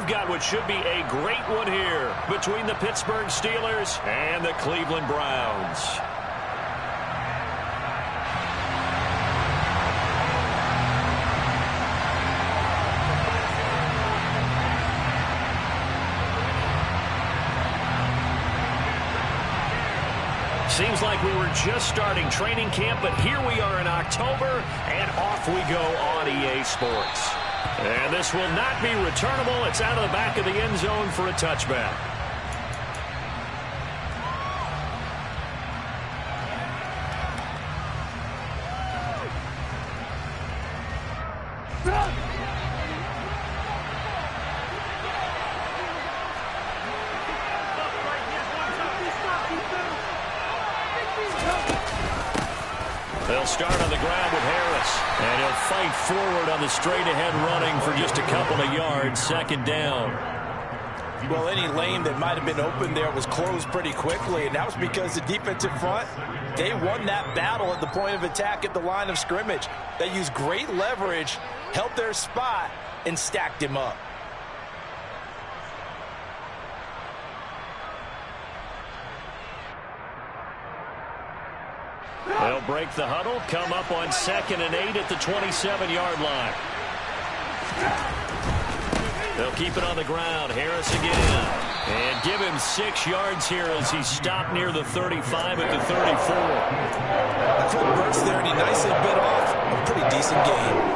we've got what should be a great one here between the Pittsburgh Steelers and the Cleveland Browns. Seems like we were just starting training camp, but here we are in October, and off we go on EA Sports. And this will not be returnable. It's out of the back of the end zone for a touchback. They'll start on the ground with Harris, and he'll fight forward on the straight-ahead running for just a couple of yards, second down. Well, any lane that might have been open there was closed pretty quickly, and that was because the defensive front, they won that battle at the point of attack at the line of scrimmage. They used great leverage, helped their spot, and stacked him up. They'll break the huddle, come up on 2nd and 8 at the 27-yard line. They'll keep it on the ground. Harris again. And give him 6 yards here as he's stopped near the 35 at the 34. Quick burst there, and he nicely bit off a pretty decent gain.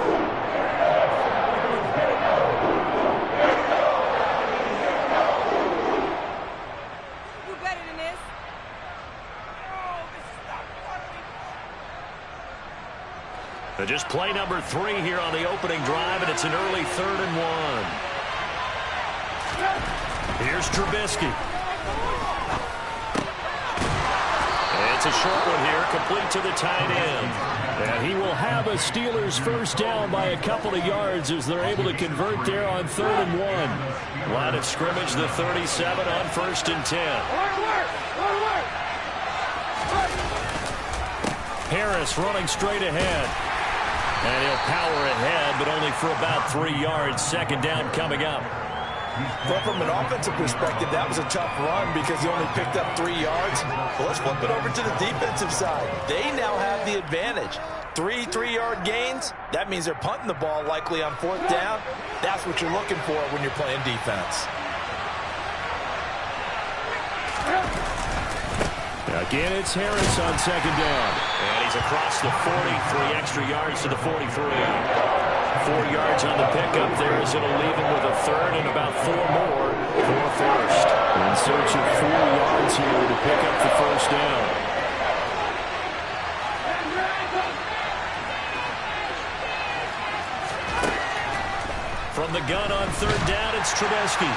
Just play number 3 here on the opening drive, and it's an early 3rd and 1. Here's Trubisky. It's a short one here, complete to the tight end. And he will have a Steelers first down by a couple of yards as they're able to convert there on 3rd and 1. Line of scrimmage, the 37 on 1st and 10. Harris running straight ahead. And he'll power ahead, but only for about 3 yards. Second down coming up. Well, from an offensive perspective, that was a tough run because he only picked up 3 yards. Well, let's flip it over to the defensive side. They now have the advantage. 3 3-yard gains, that means they're punting the ball likely on 4th down. That's what you're looking for when you're playing defense. Again, it's Harris on 2nd down. And he's across the 40, 3 extra yards to the 43. 4 yards on the pickup there as it'll leave him with a 3rd and about 4 more for 1st. In search of 4 yards here to pick up the first down. From the gun on 3rd down, it's Trubisky.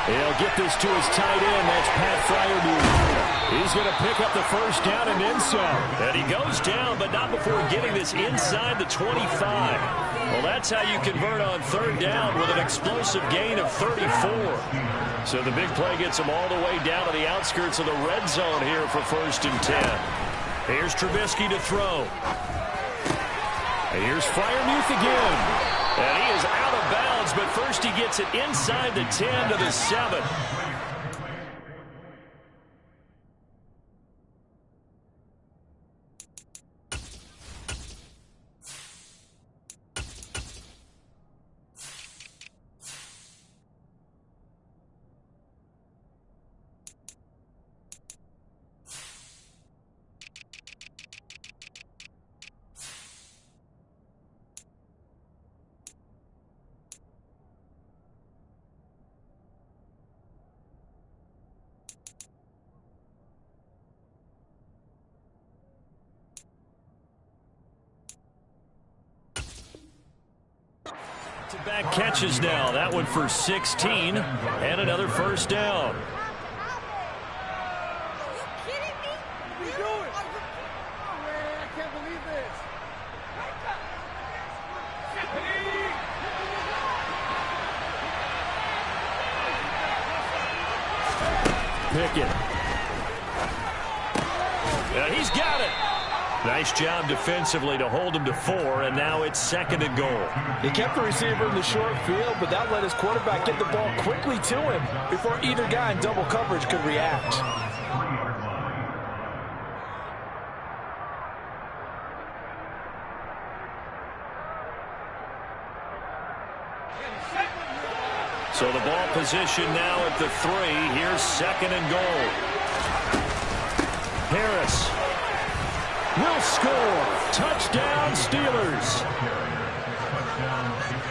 He'll get this to his tight end. That's Pat Freiermuth. He's going to pick up the first down and then some. And he goes down, but not before getting this inside the 25. Well, that's how you convert on 3rd down with an explosive gain of 34. So the big play gets him all the way down to the outskirts of the red zone here for 1st and 10. Here's Trubisky to throw. And here's Freiermuth again. And he is out of bounds, but first he gets it inside the 10 to the 7. Back catches now. That one for 16 and another first down. Pickett. And he's got it. Nice job defensively to hold him to 4, and now it's 2nd and goal. He kept the receiver in the short field, but that let his quarterback get the ball quickly to him before either guy in double coverage could react. So the ball position now at the 3. Here's 2nd and goal. Harris will score. Touchdown, Steelers.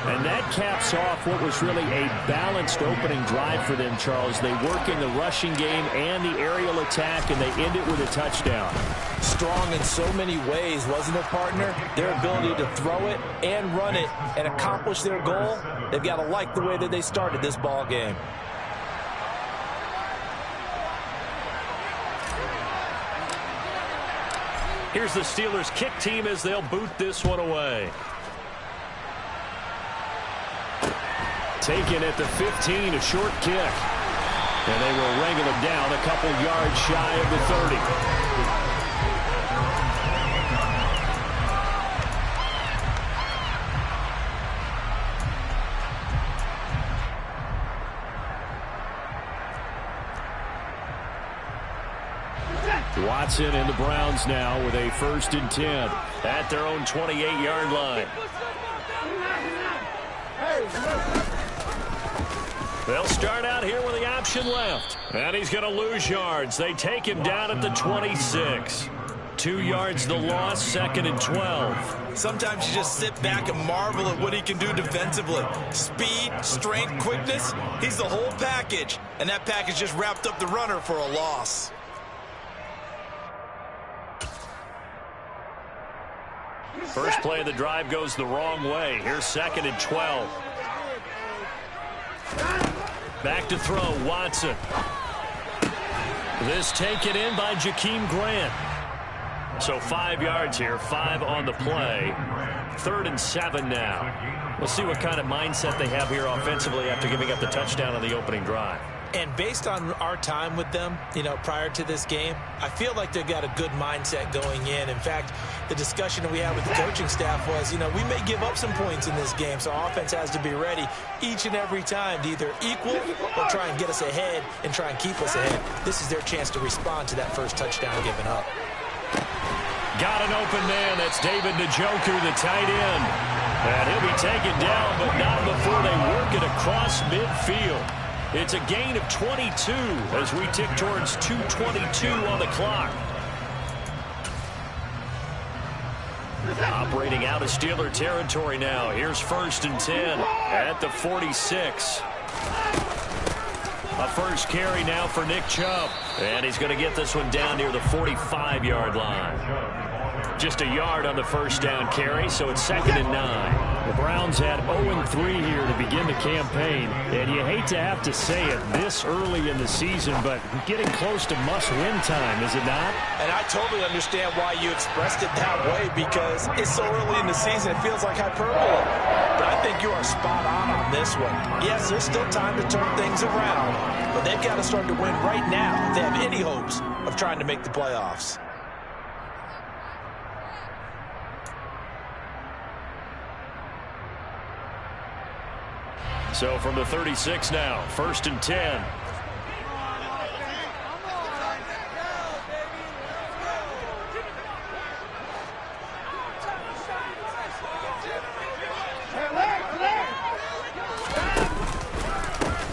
And that caps off what was really a balanced opening drive for them, Charles. They work in the rushing game and the aerial attack, and they end it with a touchdown. Strong in so many ways, wasn't it, partner? Their ability to throw it and run it and accomplish their goal, they've got to like the way that they started this ball game. Here's the Steelers kick team as they'll boot this one away. Taken at the 15, a short kick. And they will wrangle it down a couple yards shy of the 30. Watson and the Browns now with a 1st and 10 at their own 28-yard line. They'll start out here with the option left. And he's going to lose yards. They take him down at the 26. 2 yards the loss, 2nd and 12. Sometimes you just sit back and marvel at what he can do defensively. Speed, strength, quickness. He's the whole package. And that package just wrapped up the runner for a loss. First play of the drive goes the wrong way. Here's 2nd and 12. Back to throw, Watson. This taken in by Jakeem Grant. So 5 yards here, 5 on the play. 3rd and 7 now. We'll see what kind of mindset they have here offensively after giving up the touchdown on the opening drive. And based on our time with them, prior to this game, I feel like they've got a good mindset going in. In fact, the discussion that we had with the coaching staff was, we may give up some points in this game, so offense has to be ready each and every time to either equal or try and get us ahead and try and keep us ahead. This is their chance to respond to that first touchdown given up. Got an open man. That's David Njoku, the tight end. And he'll be taken down, but not before they work it across midfield. It's a gain of 22 as we tick towards 2:22 on the clock. Operating out of Steeler territory now. Here's 1st and 10 at the 46. A first carry now for Nick Chubb. And he's going to get this one down near the 45-yard line. Just a yard on the first down carry, so it's 2nd and 9. The Browns had 0-3 here to begin the campaign, and you hate to have to say it this early in the season, but getting close to must-win time, is it not? And I totally understand why you expressed it that way, because it's so early in the season, it feels like hyperbole. But I think you are spot on this one. Yes, there's still time to turn things around, but they've got to start to win right now if they have any hopes of trying to make the playoffs. So from the 36 now, 1st and 10.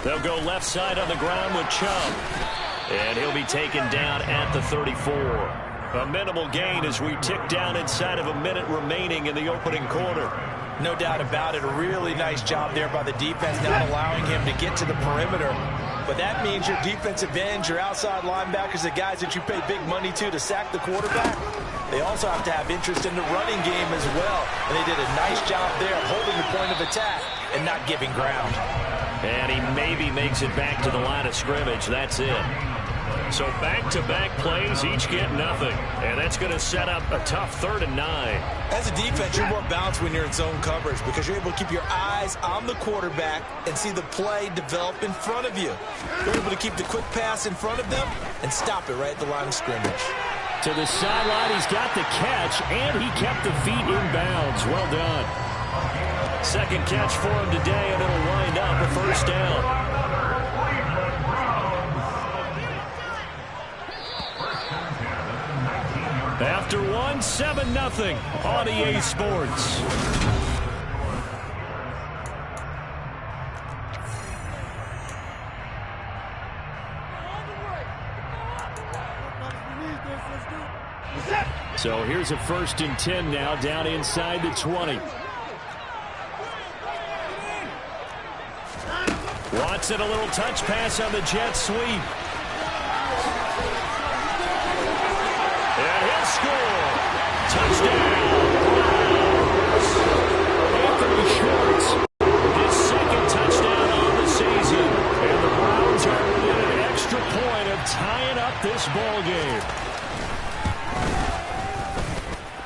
They'll go left side on the ground with Chubb. And he'll be taken down at the 34. A minimal gain as we tick down inside of a minute remaining in the opening quarter. No doubt about it. A really nice job there by the defense, not allowing him to get to the perimeter. But that means your defensive ends, your outside linebackers, the guys that you pay big money to sack the quarterback, they also have to have interest in the running game as well. And they did a nice job there holding the point of attack and not giving ground. And he maybe makes it back to the line of scrimmage. That's it. So back-to-back plays, each get nothing. And that's going to set up a tough 3rd and 9. As a defense, you're more balanced when you're in zone coverage because you're able to keep your eyes on the quarterback and see the play develop in front of you. You're able to keep the quick pass in front of them and stop it right at the line of scrimmage. To the sideline, he's got the catch, and he kept the feet in bounds. Well done. Second catch for him today, and it'll wind up a first down. After one, 7-0 on EA Sports. So here's a 1st and 10 now, down inside the 20. Watson, a little touch pass on the jet sweep. And he'll score. Touchdown. Anthony Schwartz, his 2nd touchdown on the season. And the Browns are within an extra point of tying up this ball game.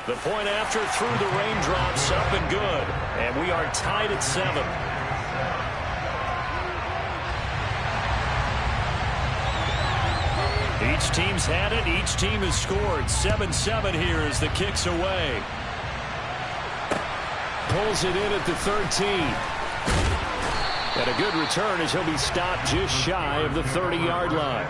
The point after through the raindrops, up and good. And we are tied at 7. Each team's had it. Each team has scored. 7-7 here as the kick's away. Pulls it in at the 13. And a good return as he'll be stopped just shy of the 30-yard line.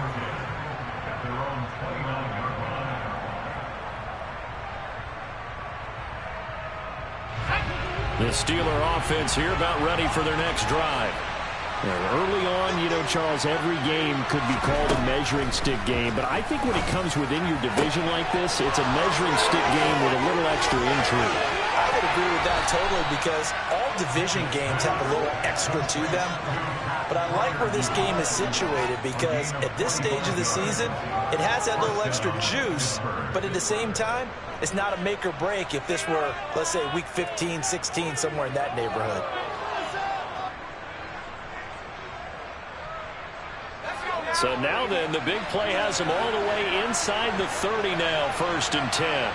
The Steeler offense here about ready for their next drive. Early on, you know, Charles, every game could be called a measuring stick game, but I think when it comes within your division like this, it's a measuring stick game with a little extra intrigue. I would agree with that totally because all division games have a little extra to them. But I like where this game is situated because at this stage of the season, it has that little extra juice, but at the same time, it's not a make or break if this were, let's say, week 15, 16, somewhere in that neighborhood. So now then, the big play has him all the way inside the 30 now, 1st and 10.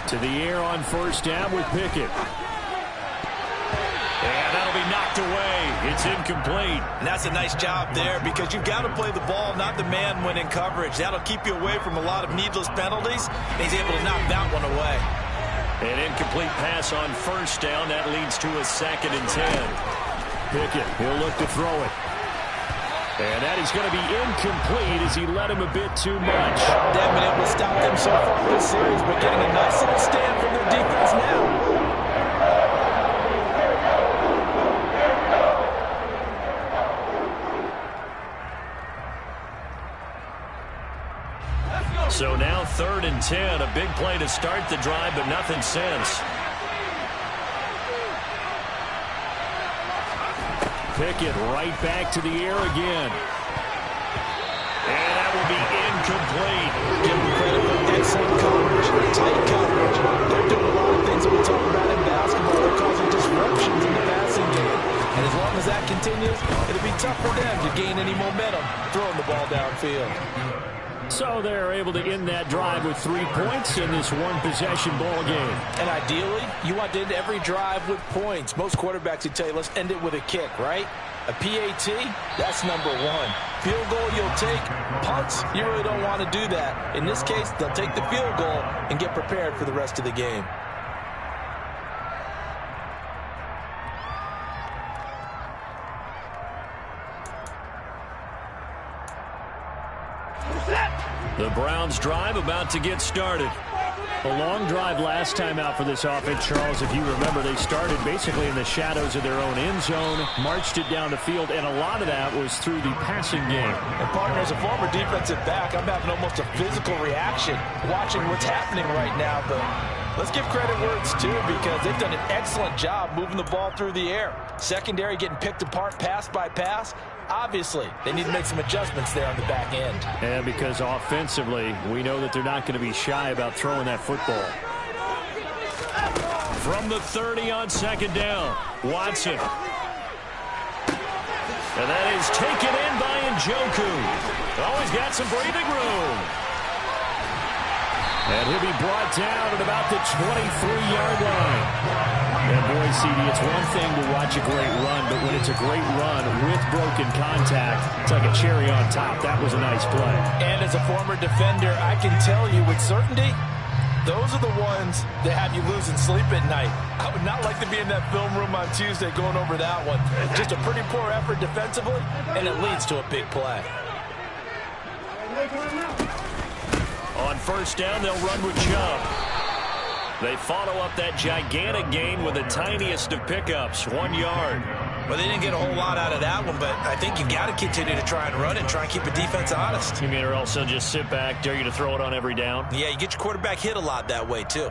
To the air on 1st down with Pickett. And that'll be knocked away. It's incomplete. And that's a nice job there because you've got to play the ball, not the man when in coverage. That'll keep you away from a lot of needless penalties, and he's able to knock that one away. An incomplete pass on 1st down. That leads to a 2nd and 10. Pickett, he'll look to throw it. And that is going to be incomplete as he let him a bit too much. They haven't been able to stop them so far in this series, but getting a nice little stand from their defense now. So now 3rd and 10, a big play to start the drive, but nothing since. Pickett right back to the air again. And that will be incomplete. Give them credit for excellent coverage, tight coverage. They're doing a lot of things that we talk about in basketball. They're causing disruptions in the passing game. And as long as that continues, it'll be tough for them to gain any momentum throwing the ball downfield. So they're able to end that drive with 3 points in this one-possession ball game. And ideally, you want to end every drive with points. Most quarterbacks would tell you, let's end it with a kick, right? A PAT, that's number 1. Field goal you'll take. Punts, you really don't want to do that. In this case, they'll take the field goal and get prepared for the rest of the game. The Browns drive about to get started. A long drive last time out for this offense, Charles. If you remember, they started basically in the shadows of their own end zone, marched it down the field, and a lot of that was through the passing game. And partner, as a former defensive back, I'm having almost a physical reaction watching what's happening right now. But let's give credit where it's due because they've done an excellent job moving the ball through the air. Secondary getting picked apart pass by pass. Obviously, they need to make some adjustments there on the back end. And because offensively, we know that they're not going to be shy about throwing that football. From the 30 on 2nd down, Watson. And that is taken in by Njoku. Oh, he's got some breathing room. And he'll be brought down at about the 23-yard line. And boy, CD, it's one thing to watch a great run, but when it's a great run with broken contact, it's like a cherry on top. That was a nice play. And as a former defender, I can tell you with certainty, those are the ones that have you losing sleep at night. I would not like to be in that film room on Tuesday going over that one. Just a pretty poor effort defensively, and it leads to a big play. On first down, they'll run with Chubb. They follow up that gigantic gain with the tiniest of pickups, 1 yard. Well, they didn't get a whole lot out of that one, but I think you've got to continue to try and run and try and keep a defense honest. You mean or else they'll just sit back, dare you to throw it on every down? Yeah, you get your quarterback hit a lot that way, too.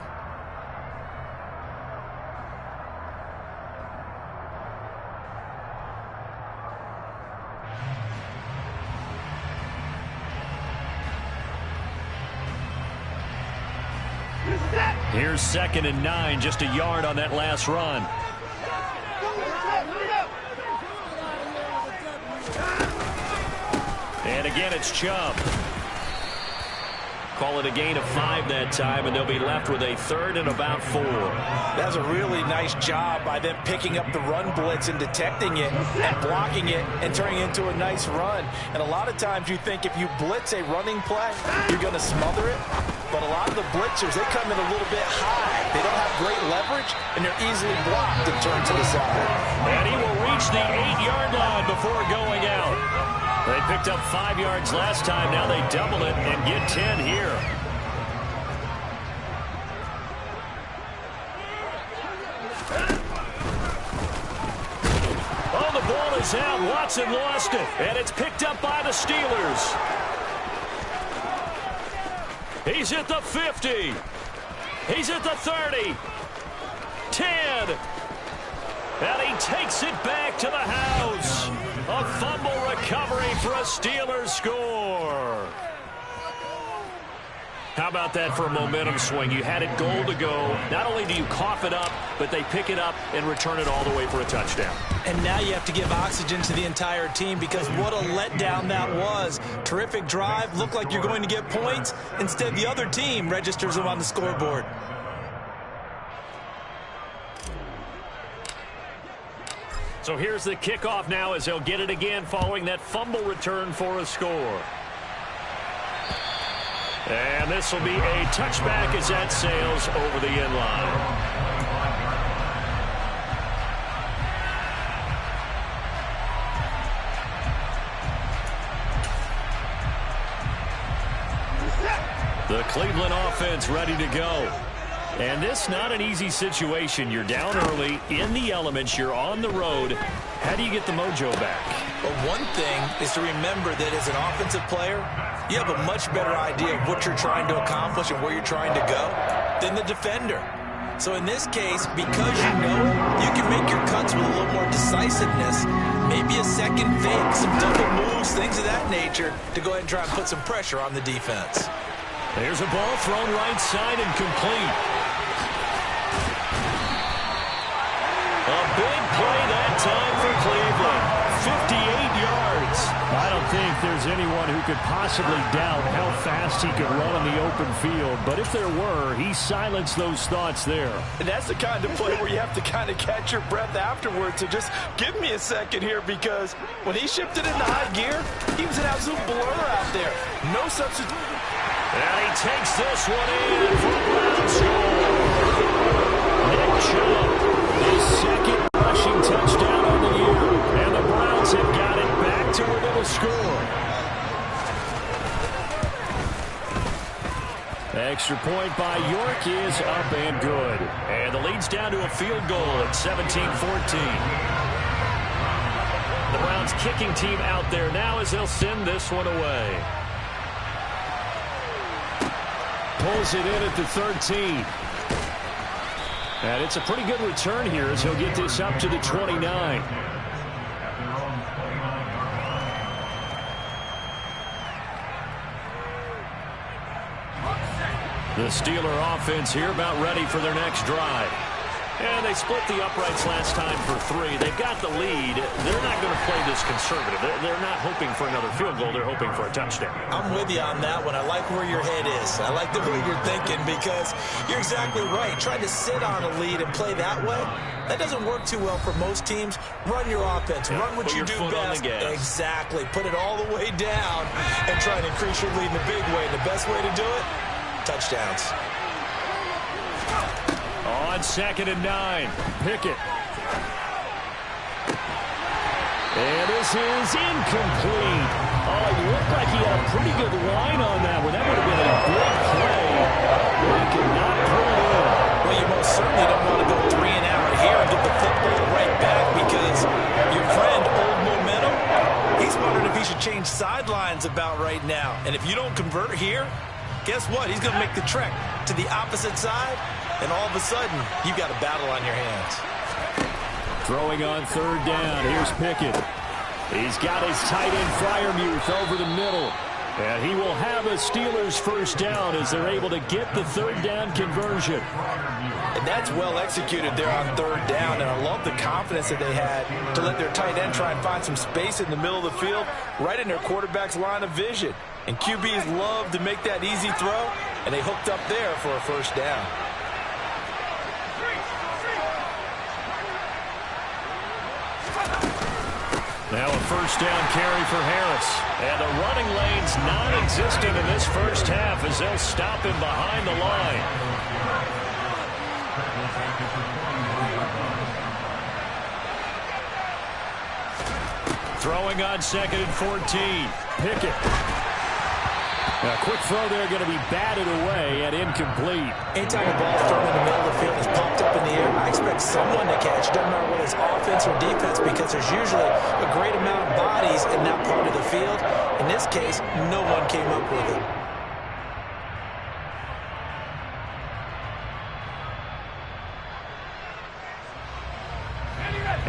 Here's 2nd and 9, just a yard on that last run. And again, it's Chubb. Call it a gain of 5 that time, and they'll be left with a 3rd and about 4. That's a really nice job by them picking up the run blitz and detecting it and blocking it and turning it into a nice run. And a lot of times you think if you blitz a running play, you're going to smother it. But a lot of the blitzers, they come in a little bit high. They don't have great leverage, and they're easily blocked and turned to the side. And he will reach the 8-yard line before going out. They picked up 5 yards last time. Now they double it and get 10 here. Oh, the ball is out. Watson lost it. And it's picked up by the Steelers. He's at the 50. He's at the 30. 10. And he takes it back to the house. A fumble recovery for a Steelers score. How about that for a momentum swing? You had it goal to go. Not only do you cough it up, but they pick it up and return it all the way for a touchdown. And now you have to give oxygen to the entire team because what a letdown that was. Terrific drive. Looked like you're going to get points. Instead, the other team registers them on the scoreboard. So here's the kickoff now as they'll get it again following that fumble return for a score. And this will be a touchback as that sails over the end line. The Cleveland offense ready to go. And this not an easy situation. You're down early, in the elements, you're on the road. How do you get the mojo back? Well, one thing is to remember that as an offensive player, you have a much better idea of what you're trying to accomplish and where you're trying to go than the defender. So in this case, because you know you can make your cuts with a little more decisiveness, maybe a second fake, some double moves, things of that nature, to go ahead and try and put some pressure on the defense. There's a ball thrown right side and complete. A big play that time for Cleveland. 58 yards. I don't think there's anyone who could possibly doubt how fast he could run on the open field. But if there were, he silenced those thoughts there. And that's the kind of play where you have to kind of catch your breath afterwards. So just give me a second here because when he shifted into high gear, he was an absolute blur out there. No substitute. And he takes this one in for a Brown score. Nick Chubb, his second rushing touchdown on the year. And the Browns have got it back to within a score. Extra point by York is up and good. And the lead's down to a field goal at 17-14. The Browns kicking team out there now as they'll send this one away. Pulls it in at the 13. And it's a pretty good return here as he'll get this up to the 29. The Steeler offense here about ready for their next drive. And they split the uprights last time for 3. They've got the lead. They're not going to play this conservative. They're not hoping for another field goal. They're hoping for a touchdown. I'm with you on that one. I like where your head is. I like the way you're thinking because you're exactly right. Trying to sit on a lead and play that way, that doesn't work too well for most teams. Run your offense. Run what you do best. Exactly. Put it all the way down and try and increase your lead in a big way. And the best way to do it, touchdowns. On 2nd and 9, Pickett. And this is incomplete. Oh, it looked like he had a pretty good line on that one. That would have been a big play. He could not pull it in. Well, you most certainly don't want to go 3 and out here and get the football right back because your friend, Old Momentum, he's wondering if he should change sidelines about right now. And if you don't convert here, guess what? He's going to make the trek to the opposite side. And all of a sudden, you've got a battle on your hands. Throwing on 3rd down. Here's Pickett. He's got his tight end Freiermuth over the middle. And he will have a Steelers first down as they're able to get the 3rd down conversion. And that's well executed there on 3rd down. And I love the confidence that they had to let their tight end try and find some space in the middle of the field, right in their quarterback's line of vision. And QBs love to make that easy throw, and they hooked up there for a first down. Now a first down carry for Harris. And the running lane's non-existent in this first half as they'll stop him behind the line. Throwing on 2nd and 14. Pickett. A quick throw there going to be batted away and incomplete. Anytime the ball's thrown in the middle of the field is popped up in the air, I expect someone to catch. Doesn't matter whether it's offense or defense because there's usually a great amount of bodies in that part of the field. In this case, no one came up with it.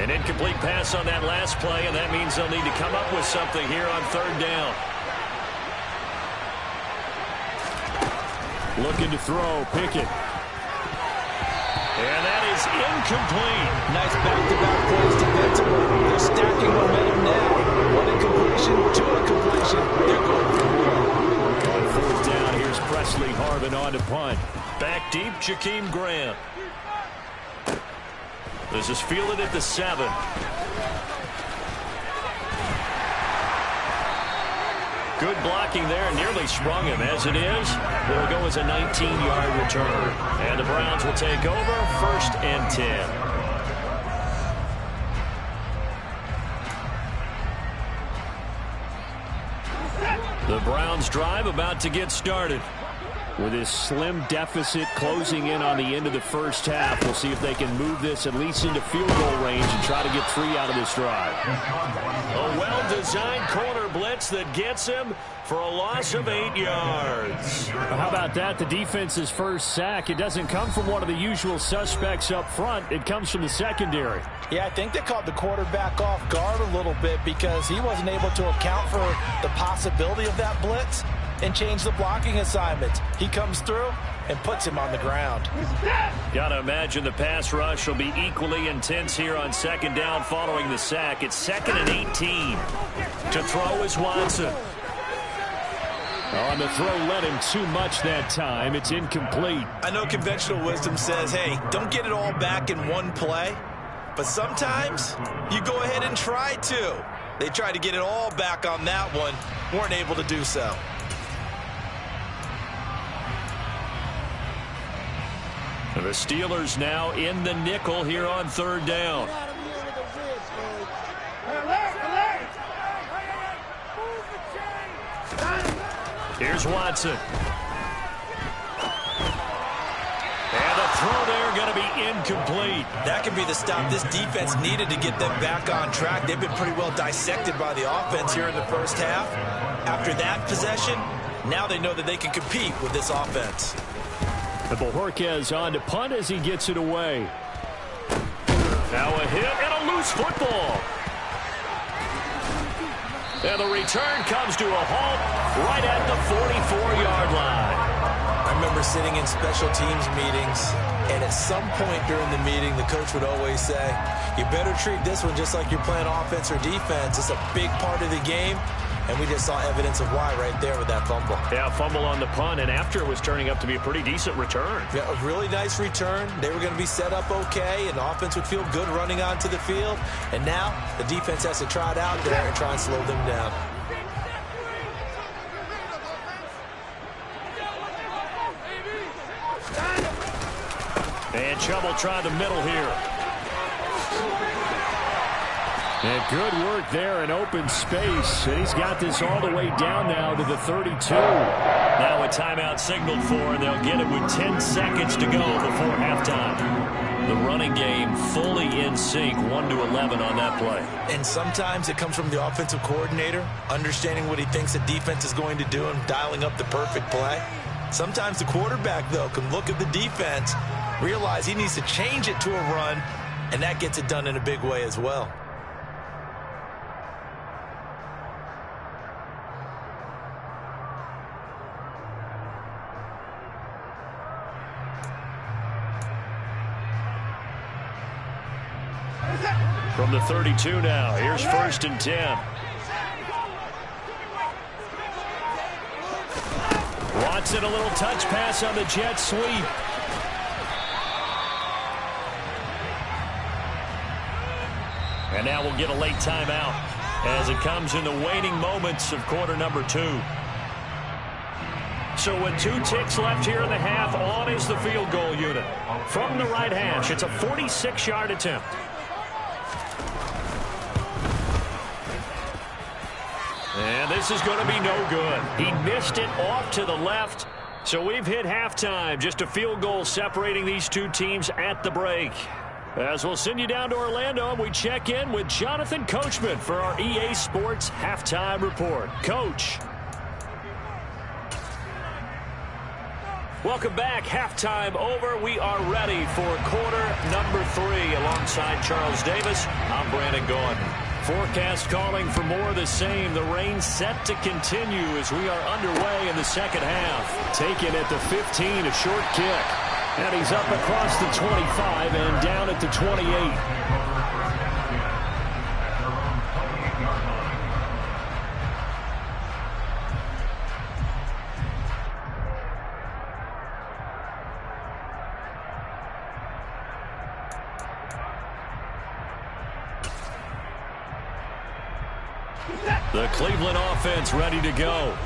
An incomplete pass on that last play, and that means they'll need to come up with something here on 3rd down. Looking to throw, Pickett. And that is incomplete. Nice back-to-back plays defensively. They're stacking momentum now. One incompletion, 2 incompletion. They're going for more. On 4th down, here's Presley Harvin on to punt. Back deep, Jakeem Grant. This is fielded at the 7. Good blocking there, nearly sprung him. As it is, it'll go as a 19-yard return. And the Browns will take over 1st and 10. The Browns drive about to get started. With this slim deficit closing in on the end of the first half, we'll see if they can move this at least into field goal range and try to get 3 out of this drive. A well-designed corner blitz that gets him for a loss of 8 yards. How about that? The defense's first sack. It doesn't come from one of the usual suspects up front. It comes from the secondary. Yeah, I think they caught the quarterback off guard a little bit because he wasn't able to account for the possibility of that blitz and change the blocking assignments. He comes through and puts him on the ground. Gotta imagine the pass rush will be equally intense here on 2nd down following the sack. It's 2nd and 18. To throw is Watson. On the throw, led him too much that time. It's incomplete. I know conventional wisdom says, hey, don't get it all back in one play. But sometimes you go ahead and try to. They tried to get it all back on that one. Weren't able to do so. The Steelers now in the nickel here on 3rd down. Here's Watson. And the throw there going to be incomplete. That could be the stop this defense needed to get them back on track. They've been pretty well dissected by the offense here in the first half. After that possession, now they know that they can compete with this offense. And Bojorquez on to punt as he gets it away. Now a hit and a loose football. And the return comes to a halt right at the 44-yard line. I remember was sitting in special teams meetings, and at some point during the meeting, the coach would always say, you better treat this one just like you're playing offense or defense. It's a big part of the game, and we just saw evidence of why right there with that fumble. Yeah, fumble on the punt, and after it was turning up to be a pretty decent return. Yeah, a really nice return. They were going to be set up okay, and the offense would feel good running onto the field. And now the defense has to try it out there and try and slow them down. And Chubb will try the middle here. And good work there in open space. And he's got this all the way down now to the 32. Now a timeout signaled for, and they'll get it with 10 seconds to go before halftime. The running game fully in sync, 1-11 on that play. And sometimes it comes from the offensive coordinator, understanding what he thinks the defense is going to do and dialing up the perfect play. Sometimes the quarterback, though, can look at the defense, realize he needs to change it to a run, and that gets it done in a big way as well. From the 32 now, here's 1st and 10. Watson, a little touch pass on the jet sweep. And now we'll get a late timeout as it comes in the waning moments of quarter number 2. So with 2 ticks left here in the half, on is the field goal unit. From the right hash, it's a 46-yard attempt. And this is going to be no good. He missed it off to the left. So we've hit halftime. Just a field goal separating these two teams at the break. As we'll send you down to Orlando, and we check in with Jonathan Coachman for our EA Sports Halftime Report. Coach. Welcome back. Halftime over. We are ready for quarter number 3. Alongside Charles Davis, I'm Brandon Gordon. Forecast calling for more of the same. The rain set to continue as we are underway in the second half. Taken at the 15, a short kick. And he's up across the 25 and down at the 28. The Cleveland offense ready to go.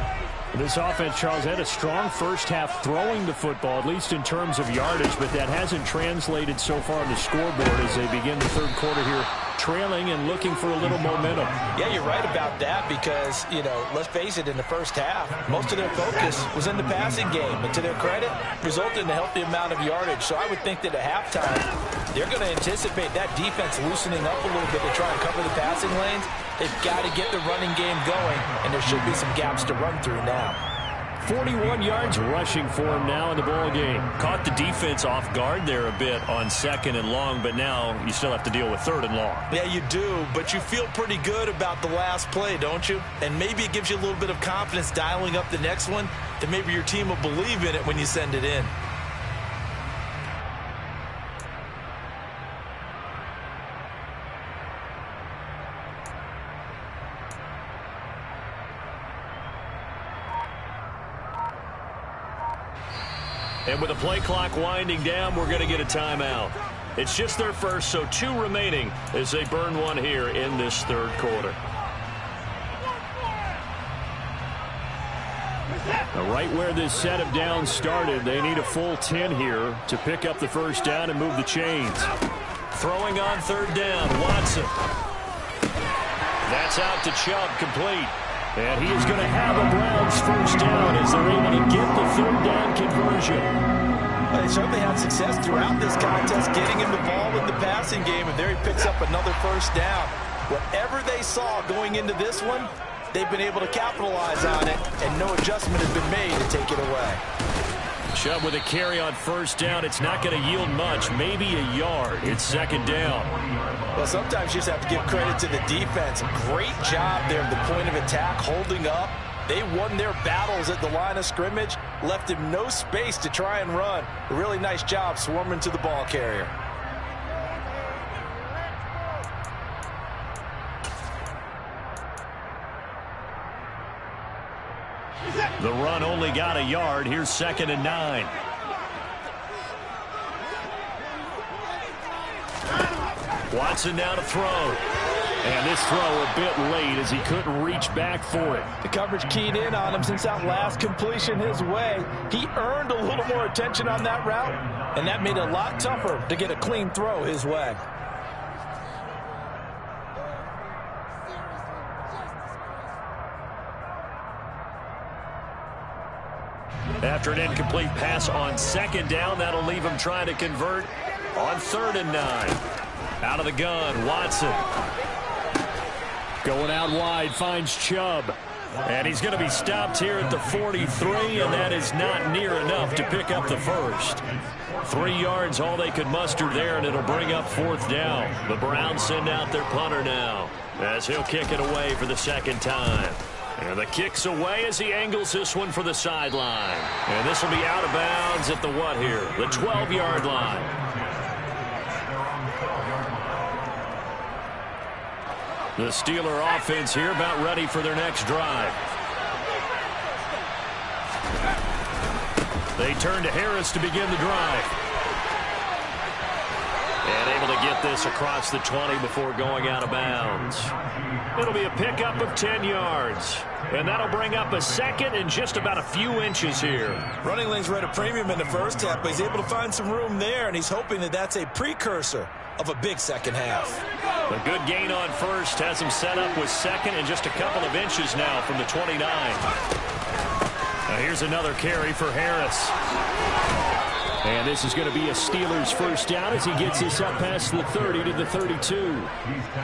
This offense, Charles, had a strong first half throwing the football, at least in terms of yardage, but that hasn't translated so far on the scoreboard as they begin the third quarter here, trailing and looking for a little momentum. Yeah, you're right about that because, you know, let's face it, in the first half, most of their focus was in the passing game. And to their credit, resulted in a healthy amount of yardage. So I would think that at halftime, they're going to anticipate that defense loosening up a little bit to try and cover the passing lanes. They've got to get the running game going, and there should be some gaps to run through now. 41 yards rushing for him now in the ball game. Caught the defense off guard there a bit on 2nd and long, but now you still have to deal with 3rd and long. Yeah, you do, but you feel pretty good about the last play, don't you? And maybe it gives you a little bit of confidence dialing up the next one, that maybe your team will believe in it when you send it in. And with the play clock winding down, we're going to get a timeout. It's just their first, so 2 remaining as they burn one here in this third quarter. Now, right where this set of downs started, they need a full 10 here to pick up the first down and move the chains. Throwing on 3rd down, Watson. That's out to Chubb, complete. And he is going to have a Browns first down as they're able to get the 3rd down conversion. Well, they certainly had success throughout this contest getting him the ball in the passing game, and there he picks up another first down. Whatever they saw going into this one, they've been able to capitalize on it, and no adjustment has been made to take it away. Chubb with a carry on 1st down. It's not going to yield much, maybe a yard. It's 2nd down. Well, sometimes you just have to give credit to the defense. Great job there at the point of attack, holding up. They won their battles at the line of scrimmage, left him no space to try and run. A really nice job swarming to the ball carrier. The run only got a yard. Here's 2nd and 9. Watson now to throw. And this throw a bit late as he couldn't reach back for it. The coverage keyed in on him since that last completion his way. He earned a little more attention on that route, and that made it a lot tougher to get a clean throw his way. After an incomplete pass on 2nd down, that'll leave him trying to convert on 3rd and 9. Out of the gun, Watson. Going out wide, finds Chubb. And he's going to be stopped here at the 43, and that is not near enough to pick up the first. 3 yards, all they could muster there, and it'll bring up 4th down. The Browns send out their punter now, as he'll kick it away for the 2nd time. And the kick's away as he angles this one for the sideline. And this will be out of bounds at the what here? The 12-yard line. The Steeler offense here about ready for their next drive. They turn to Harris to begin the drive. And able to get this across the 20 before going out of bounds. It'll be a pickup of 10 yards. And that'll bring up a 2nd and just about a few inches here. Running lanes were at a premium in the first half, but he's able to find some room there, and he's hoping that that's a precursor of a big 2nd half. A good gain on 1st has him set up with 2nd and just a couple of inches now from the 29. Now here's another carry for Harris. And this is going to be a Steelers 1st down as he gets this up past the 30 to the 32.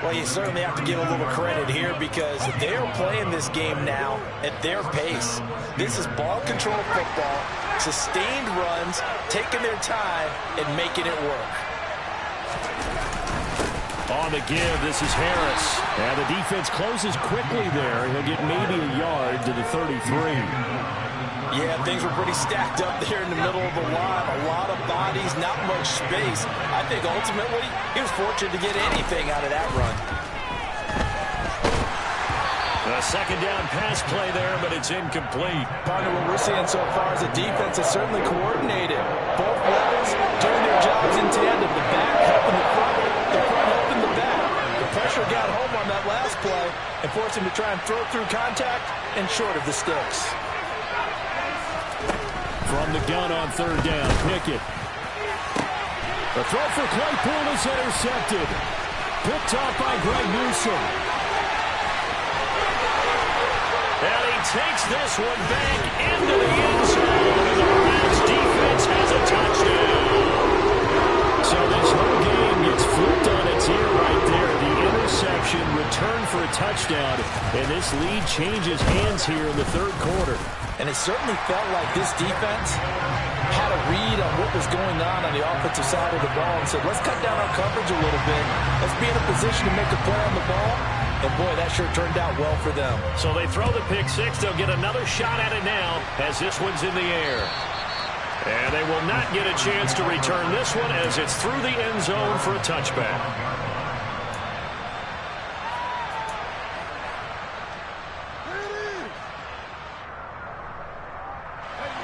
Well, you certainly have to give a little credit here because they're playing this game now at their pace. This is ball control football, sustained runs, taking their time and making it work. On the give, this is Harris. And the defense closes quickly there. He'll get maybe a yard to the 33. Yeah, things were pretty stacked up there in the middle of the line. A lot of bodies, not much space. I think ultimately he was fortunate to get anything out of that run. A 2nd down pass play there, but it's incomplete. Partner, what we're seeing so far is the defense is certainly coordinated. Both levels doing their jobs in tandem. The back helping the front helping the back. The pressure got home on that last play and forced him to try and throw through contact and short of the sticks. From the gun on 3rd down, Pickett. The throw for Claypool is intercepted. Picked off by Greg Newsome. And he takes this one back into the end zone. And the Browns defense has a touchdown. So this whole game gets flipped on its ear right there. The interception, return for a touchdown. And this lead changes hands here in the 3rd quarter. And it certainly felt like this defense had a read on what was going on the offensive side of the ball and said, let's cut down our coverage a little bit. Let's be in a position to make a play on the ball. And, boy, that sure turned out well for them. So they throw the pick 6. They'll get another shot at it now as this one's in the air. And they will not get a chance to return this one as it's through the end zone for a touchback.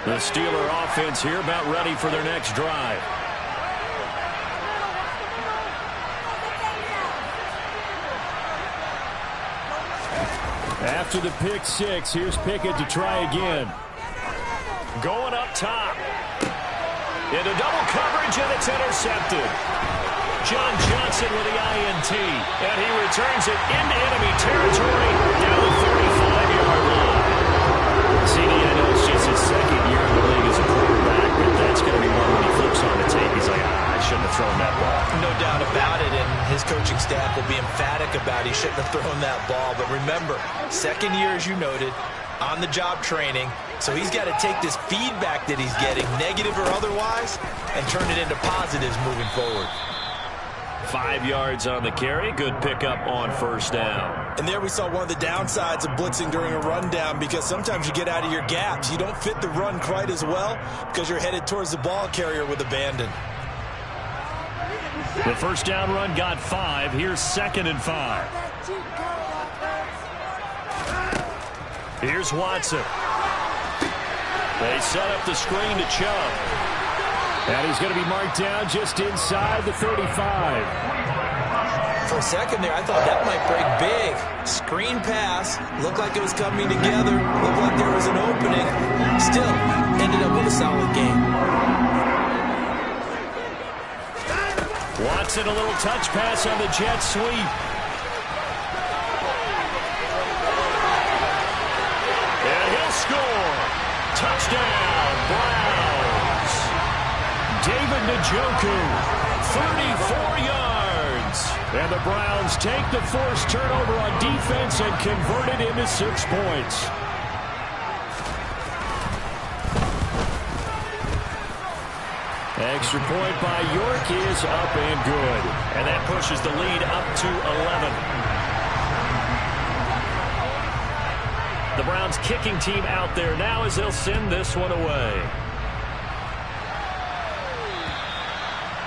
The Steeler offense here about ready for their next drive. After the pick 6, here's Pickett to try again. Going up top. Into double coverage, and it's intercepted. John Johnson with the INT, and he returns it into enemy territory down the 35-yard line. CD, I know it's just his 2nd year in the league as a quarterback, but that's going to be one when he flips on the tape. He's like, I shouldn't have thrown that ball. No doubt about it, and his coaching staff will be emphatic about he shouldn't have thrown that ball. But remember, 2nd year, as you noted, on-the-job training, so he's got to take this feedback that he's getting, negative or otherwise, and turn it into positives moving forward. 5 yards on the carry. Good pickup on first down. And there we saw one of the downsides of blitzing during a rundown, because sometimes you get out of your gaps. You don't fit the run quite as well because you're headed towards the ball carrier with abandon. The first down run got 5. Here's 2nd and 5. Here's Watson. They set up the screen to Chubb. And he's going to be marked down just inside the 35. For a second there, I thought that might break big. Screen pass. Looked like it was coming together. Looked like there was an opening. Still, ended up with a solid game. Watson, a little touch pass on the jet sweep. And he'll score. Touchdown, Browns. David Njoku, 34 yards. And the Browns take the forced turnover on defense and convert it into 6 points. Extra point by York is up and good. And that pushes the lead up to 11. The Browns kicking team out there now as they'll send this one away.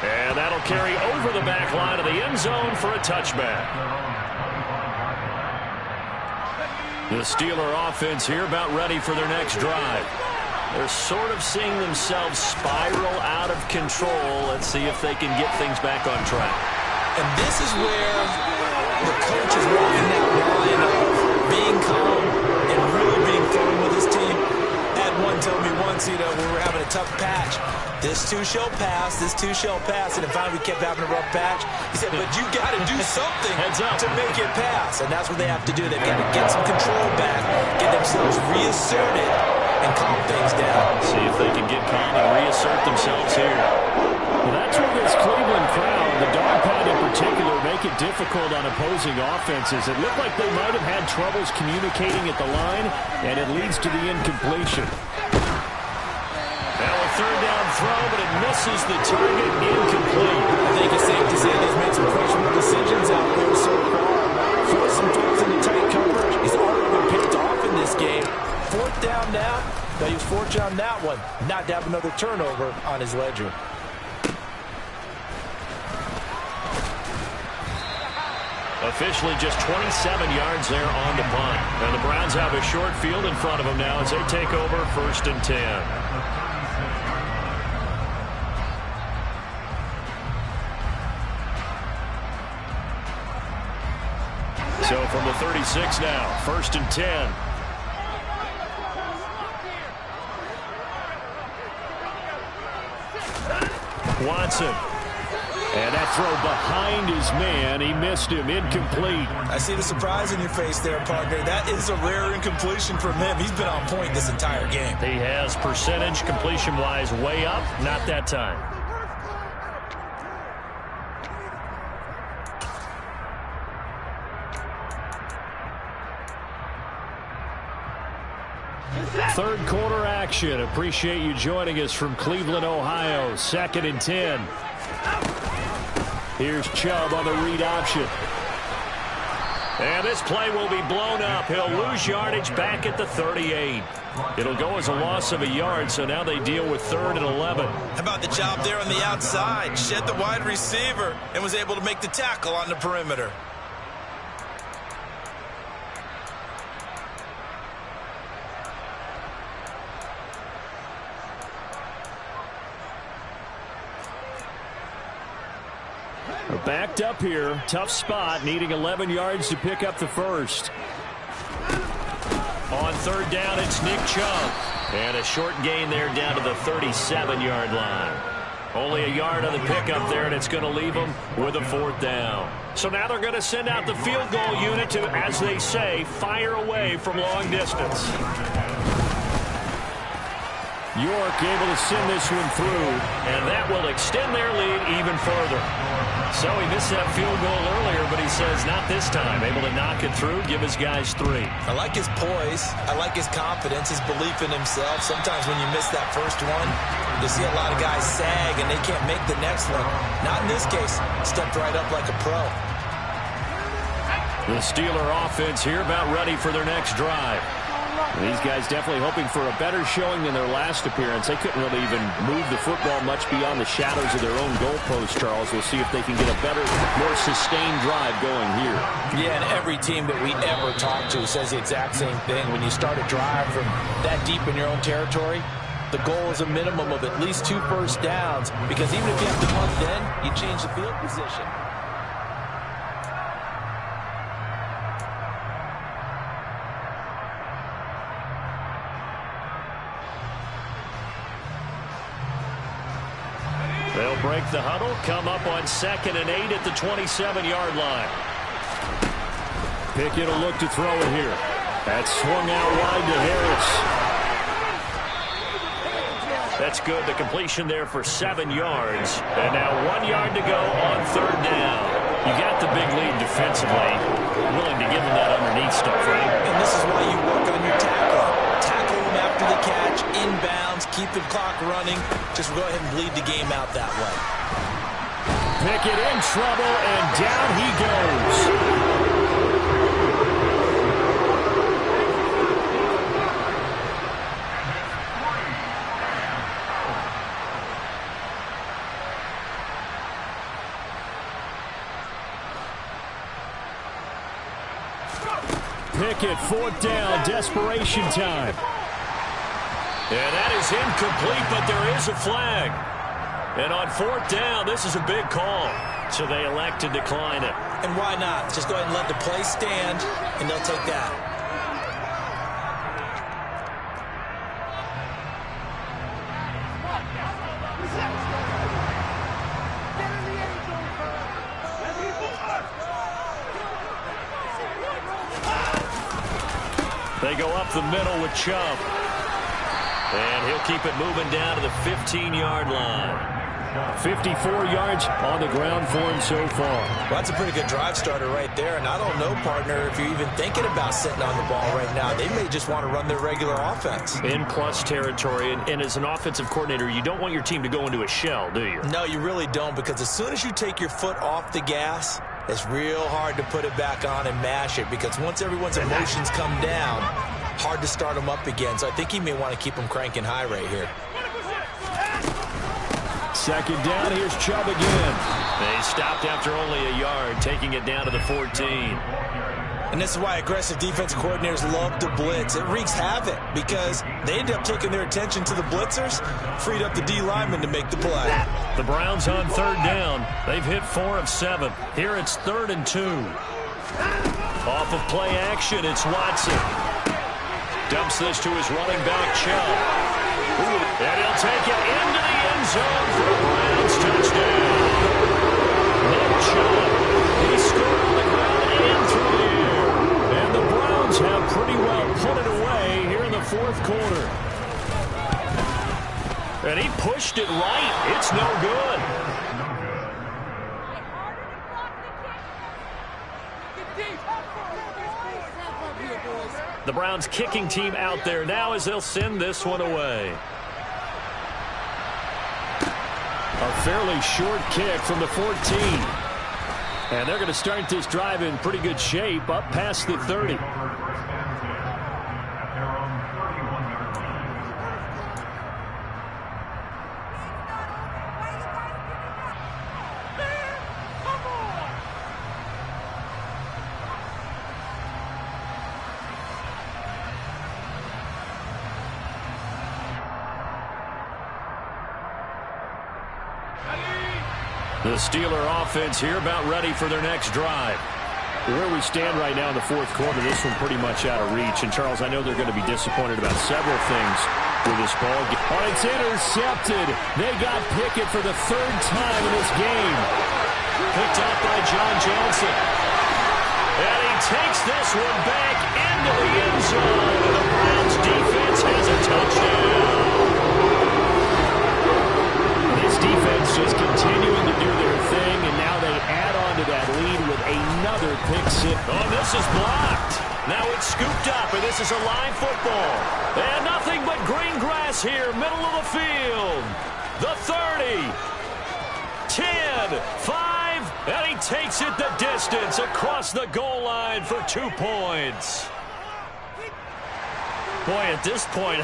And that'll carry over the back line of the end zone for a touchback. The Steeler offense here about ready for their next drive. They're sort of seeing themselves spiral out of control. Let's see if they can get things back on track. And this is where the coach is walking that line of being calm and really being firm with his team. Had one tell me once, we were having a tough patch. This too shall pass, this too shall pass. And then finally we kept having a rough patch. He said, but you got to do something to make it pass. And that's what they have to do. They've got to get some control back, get themselves reasserted, and calm things down. See if they can get calm and reassert themselves here. Well, that's where this Cleveland crowd, the dog pound in particular, make it difficult on opposing offenses. It looked like they might have had troubles communicating at the line, and it leads to the incompletion. Now a third down throw, but it misses the target, incomplete. I think it's safe to say they've made some questionable decisions out there so far. Forced some throws into tight coverage. He's already been picked off in this game. 4th down now. Now he was fortunate on that one, not to have another turnover on his ledger. Officially just 27 yards there on the punt. And the Browns have a short field in front of them now as they take over 1st and 10. So from the 36 now, 1st and 10. Watson. And that throw behind his man. He missed him. Incomplete. I see the surprise in your face there, partner. That is a rare incompletion from him. He's been on point this entire game. He has percentage completion-wise way up. Not that time. Third quarter action. Appreciate you joining us from Cleveland, Ohio. 2nd and 10. Here's Chubb on the read option. And this play will be blown up. He'll lose yardage back at the 38. It'll go as a loss of a yard, so now they deal with 3rd and 11. How about the job there on the outside? Shed the wide receiver and was able to make the tackle on the perimeter. Backed up here. Tough spot. Needing 11 yards to pick up the first. On 3rd down, it's Nick Chubb. And a short gain there down to the 37-yard line. Only a yard on the pickup there, and it's going to leave them with a 4th down. So now they're going to send out the field goal unit to, as they say, fire away from long distance. York able to send this one through, and that will extend their lead even further. So he missed that field goal earlier, but he says not this time. Able to knock it through, give his guys 3. I like his poise. I like his confidence, his belief in himself. Sometimes when you miss that first one, you see a lot of guys sag and they can't make the next one. Not in this case. Stepped right up like a pro. The Steeler offense here about ready for their next drive. These guys definitely hoping for a better showing than their last appearance. They couldn't really even move the football much beyond the shadows of their own goalpost, Charles. We'll see if they can get a better, more sustained drive going here. Yeah, and every team that we ever talk to says the exact same thing. When you start a drive from that deep in your own territory, the goal is a minimum of at least 2 first downs, because even if you have to punt then, you change the field position. They'll break the huddle, come up on 2nd and 8 at the 27-yard line. Pickett will look to throw it here. That's swung out wide to Harris. That's good. The completion there for 7 yards. And now 1 yard to go on 3rd down. You got the big lead defensively. Willing to give them that underneath stuff, right? And this is why you work on your tackle. Tackle them after the catch, inbounds, keep the clock running. Just go ahead and bleed the game out that way. Pickett in trouble, and down he goes. Pickett, 4th down, desperation time. And that is incomplete, but there is a flag. And on 4th down, this is a big call. So they elect to decline it. And why not? Just go ahead and let the play stand, and they'll take that. They go up the middle with Chubb. And he'll keep it moving down to the 15-yard line. 54 yards on the ground for him so far. Well, that's a pretty good drive starter right there. And I don't know, partner, if you're even thinking about sitting on the ball right now. They may just want to run their regular offense. In plus territory. And as an offensive coordinator, you don't want your team to go into a shell, do you? No, you really don't. Because as soon as you take your foot off the gas, it's real hard to put it back on and mash it. Because once everyone's emotions come down, hard to start them up again. So I think he may want to keep them cranking high right here. 2nd down, here's Chubb again. They stopped after only a yard, taking it down to the 14. And this is why aggressive defensive coordinators love to blitz. It wreaks havoc because they end up taking their attention to the blitzers, freed up the D linemen to make the play. The Browns on 3rd down. They've hit 4 of 7. Here it's 3rd and 2. Off of play action, it's Watson. Dumps this to his running back, Chubb. And he'll take it into the end zone for a Browns touchdown. Nick Chubb, he scored on the ground and through the air. And the Browns have pretty well put it away here in the 4th quarter. And he pushed it right. It's no good. The Browns kicking team out there now as they'll send this one away. A fairly short kick from the 14. And they're going to start this drive in pretty good shape up past the 30. The Steeler offense here about ready for their next drive. Where we stand right now in the 4th quarter, this one pretty much out of reach. And, Charles, I know they're going to be disappointed about several things with this ball game. Oh, it's intercepted. They got Pickett for the 3rd time in this game. Picked up by John Johnson. And he takes this one back into the end zone. And the Browns defense has a touchdown. This defense just continuing to do their thing, and now they this is a live football. And nothing but green grass here, middle of the field. The 30, 10, 5, and he takes it the distance across the goal line for 2 points. Boy, at this point,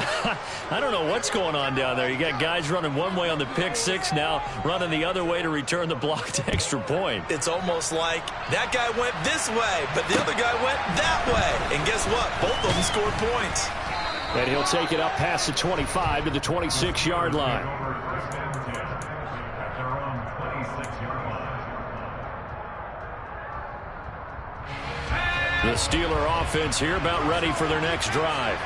I don't know what's going on down there. You got guys running one way on the pick six, now running the other way to return the blocked extra point. It's almost like that guy went this way, but the other guy went that way. And guess what? Both of them scored points. And he'll take it up past the 25 to the 26-yard line. The Steeler offense here about ready for their next drive.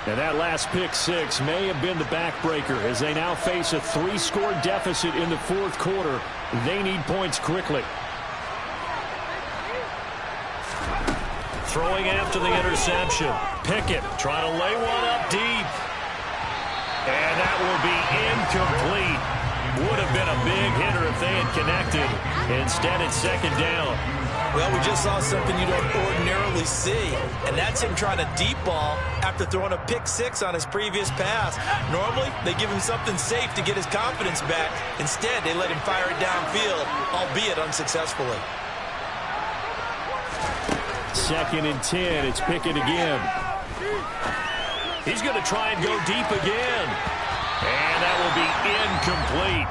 And that last pick six may have been the backbreaker as they now face a 3-score deficit in the fourth quarter. They need points quickly. Throwing after the interception. Pickett trying to lay one up deep. And that will be incomplete. Would have been a big hitter if they had connected. Instead, it's second down. Well, we just saw something you don't ordinarily see, and that's him trying to deep ball after throwing a pick six on his previous pass. Normally, they give him something safe to get his confidence back. Instead, they let him fire it downfield, albeit unsuccessfully. 2nd and 10. It's Pickett again. He's going to try and go deep again. And that will be incomplete.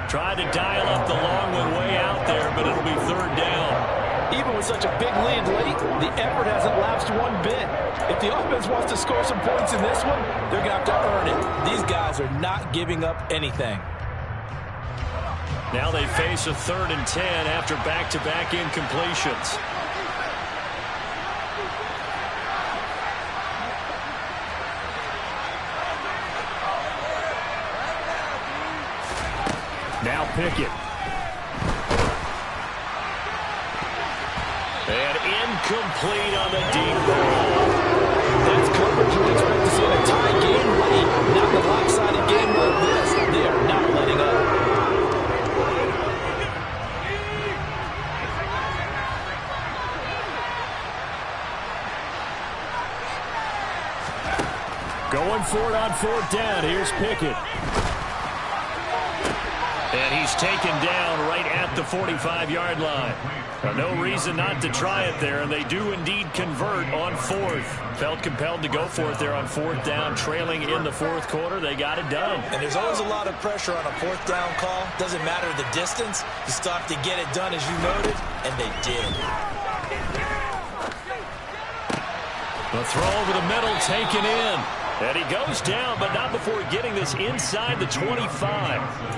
Tried to dial up the long one way out there, but it'll be third down. Even with such a big lead late, the effort hasn't lapsed one bit. If the offense wants to score some points in this one, they're going to have to earn it. These guys are not giving up anything. Now they face a 3rd and 10 after back-to-back incompletions. Now Pickett. And incomplete on the deep ball. That's coverage you'd expect to see in a tie game late. Not the lopsided game like this. They are not letting up. Going for it on 4th down. Here's Pickett. And he's taken down right at the 45-yard line. No reason not to try it there, and they do indeed convert on 4th. Felt compelled to go for it there on 4th down, trailing in the 4th quarter. They got it done. And there's always a lot of pressure on a 4th down call. Doesn't matter the distance. You still have to get it done, as you noted, and they did. The throw over the middle taken in. And he goes down, but not before getting this inside the 25.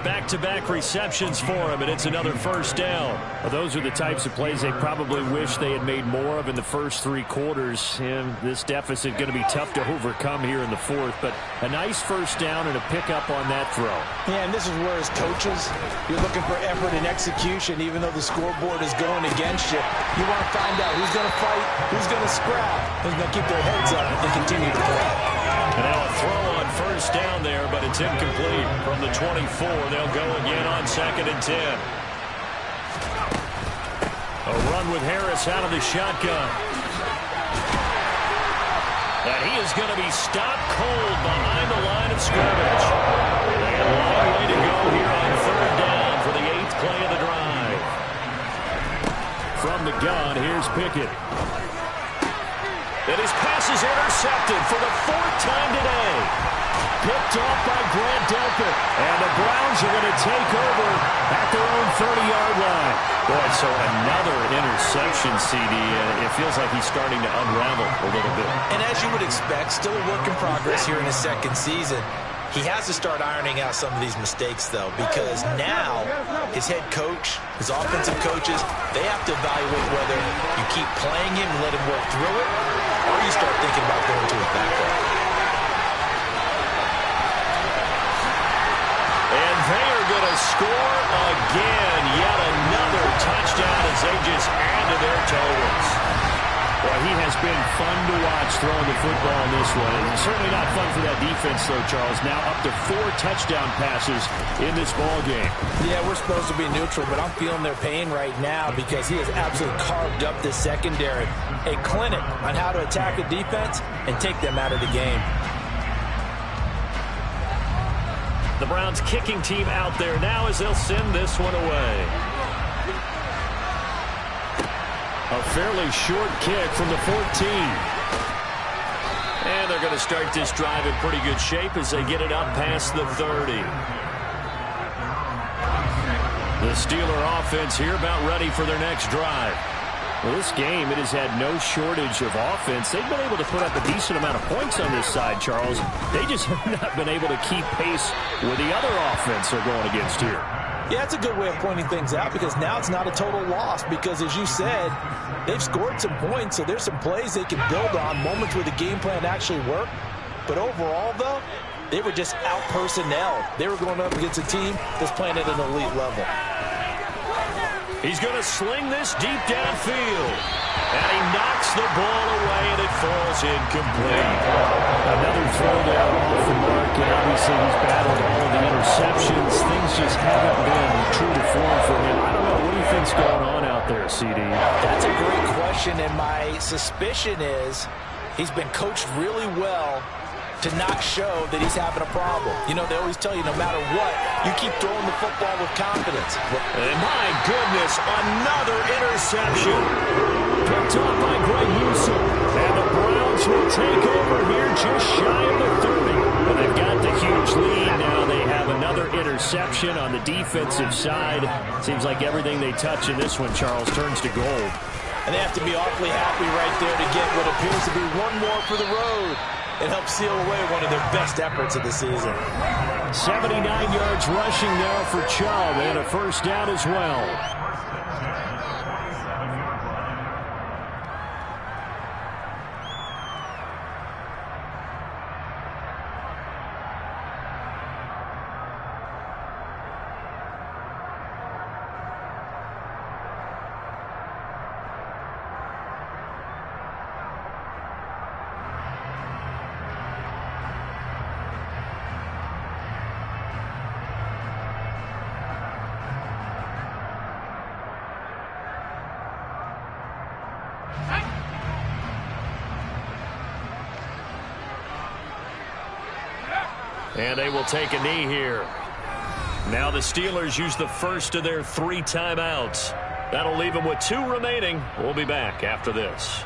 Back-to-back receptions for him, and it's another first down. Well, those are the types of plays they probably wish they had made more of in the first 3 quarters. And this deficit going to be tough to overcome here in the 4th. But a nice first down and a pickup on that throw. Yeah, and this is where as coaches, you're looking for effort and execution, even though the scoreboard is going against you. You want to find out who's going to fight, who's going to scrap, who's going to keep their heads up and continue to play. And now a throw on first down there, but it's incomplete. From the 24, they'll go again on 2nd and 10. A run with Harris out of the shotgun. And he is going to be stopped cold behind the line of scrimmage. And a long way to go here on 3rd down for the 8th play of the drive. From the gun, here's Pickett. And his pass is intercepted for the 4th time today. Picked off by Grant Delpit. And the Browns are going to take over at their own 30-yard line. Boy, so another interception, CD. And it feels like he's starting to unravel a little bit. And as you would expect, still a work in progress here in his 2nd season. He has to start ironing out some of these mistakes, though, because now his head coach, his offensive coaches, they have to evaluate whether you keep playing him and let him work through it, or you start thinking about going to his backup. And they are going to score again. Yet another touchdown as they just add to their totals. Well, he has been fun to watch throwing the football in this one. And certainly not fun for that defense, though, Charles. Now up to 4 touchdown passes in this ball game. Yeah, we're supposed to be neutral, but I'm feeling their pain right now because he has absolutely carved up this secondary. A clinic on how to attack a defense and take them out of the game. The Browns kicking team out there now as they'll send this one away. A fairly short kick from the 14. And they're going to start this drive in pretty good shape as they get it up past the 30. The Steeler offense here about ready for their next drive. Well, this game, it has had no shortage of offense. They've been able to put up a decent amount of points on this side, Charles. They just have not been able to keep pace with the other offense they're going against here. Yeah, it's a good way of pointing things out because now it's not a total loss because, as you said, they've scored some points, so there's some plays they can build on, moments where the game plan actually worked. But overall, though, they were just out-personnel. They were going up against a team that's playing at an elite level. He's going to sling this deep downfield. And he knocks the ball away, and it falls incomplete. Another throw down off the mark, and obviously he's battled all of the interceptions. Things just haven't been true to form for him. I don't know. What do you think's going on out there, CD? That's a great question, and my suspicion is he's been coached really well to not show that he's having a problem. You know, they always tell you no matter what, you keep throwing the football with confidence. And my goodness, another interception. Picked off by Greg Newsome. And the Browns will take over here just shy of the 30. But they've got the huge lead. Now they have another interception on the defensive side. Seems like everything they touch in this one, Charles, turns to gold. And they have to be awfully happy right there to get what appears to be one more for the road. It helps seal away one of their best efforts of the season. 79 yards rushing now for Chubb, and a first down as well. And they will take a knee here. Now the Steelers use the first of their 3 timeouts. That'll leave them with 2 remaining. We'll be back after this.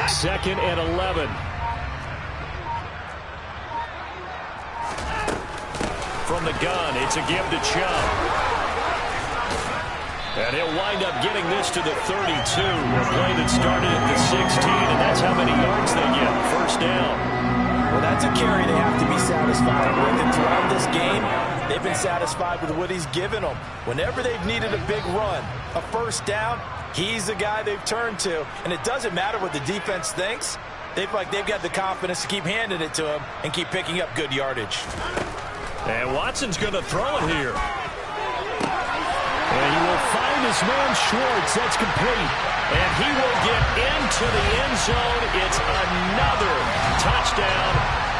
Second and 11. From the gun, it's a give to Chubb. And he'll wind up getting this to the 32. A play that started at the 16, and that's how many yards they get. First down. Well, that's a carry they have to be satisfied with. And throughout this game, they've been satisfied with what he's given them. Whenever they've needed a big run, a first down, he's the guy they've turned to. And it doesn't matter what the defense thinks. They've got the confidence to keep handing it to him and keep picking up good yardage. And Watson's going to throw it here. And he will find his man Schwartz. That's complete. And he will get into the end zone. It's another touchdown.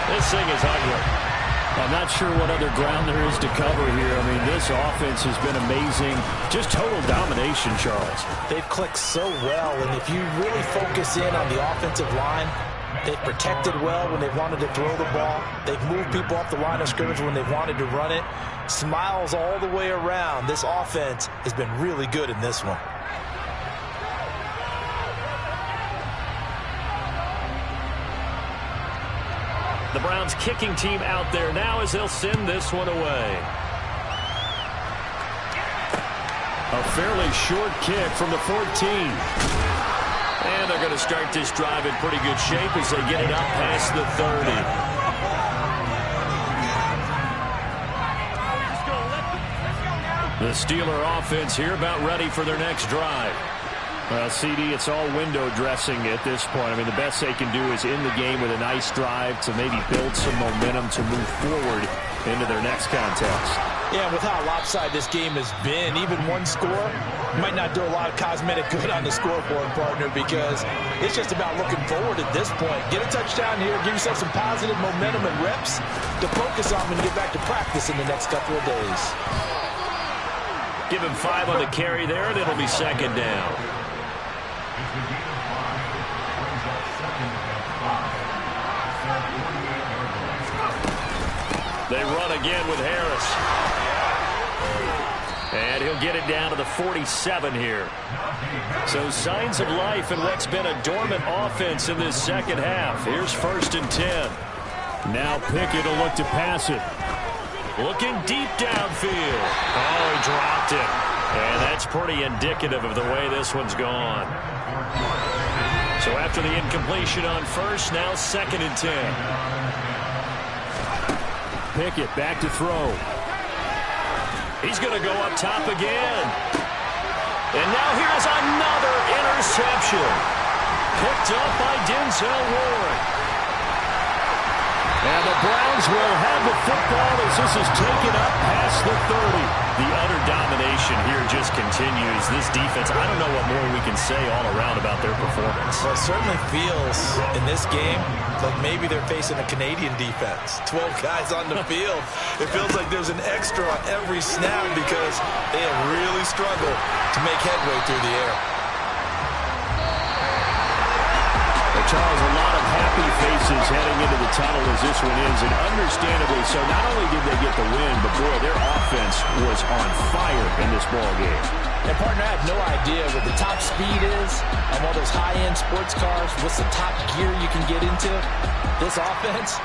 This thing is ugly. I'm not sure what other ground there is to cover here. I mean, this offense has been amazing. Just total domination, Charles. They've clicked so well, and if you really focus in on the offensive line, they've protected well when they've wanted to throw the ball. They've moved people off the line of scrimmage when they've wanted to run it. Smiles all the way around. This offense has been really good in this one. The Browns kicking team out there now as they'll send this one away. A fairly short kick from the 14. And they're going to start this drive in pretty good shape as they get it up past the 30. The Steeler offense here about ready for their next drive. Well, CD, it's all window dressing at this point. I mean, the best they can do is in the game with a nice drive to maybe build some momentum to move forward into their next contest. Yeah, with how lopsided this game has been, even one score might not do a lot of cosmetic good on the scoreboard, partner, because it's just about looking forward at this point. Get a touchdown here, give yourself some positive momentum and reps to focus on when you get back to practice in the next couple of days. Give him 5 on the carry there, and it'll be second down. They run again with Harris. And he'll get it down to the 47 here. So signs of life in what's been a dormant offense in this second half. Here's 1st and 10. Now Pickett will look to pass it. Looking deep downfield. Oh, he dropped it. And that's pretty indicative of the way this one's gone. So after the incompletion on first, now 2nd and 10. Pickett back to throw. He's going to go up top again. And now here's another interception. Picked up by Denzel Ward. And the Browns will have the football as this is taken up past the 30. The utter domination here just continues. This defense, I don't know what more we can say all around about their performance. Well, it certainly feels in this game like maybe they're facing a Canadian defense. 12 guys on the field. It feels like there's an extra on every snap because they have really struggled to make headway through the air. Charles, a lot of happy faces heading into the tunnel as this one ends, and understandably so. Not only did they get the win, but boy, their offense was on fire in this ball game. And partner, I have no idea what the top speed is on all those high-end sports cars. What's the top gear you can get into? This offense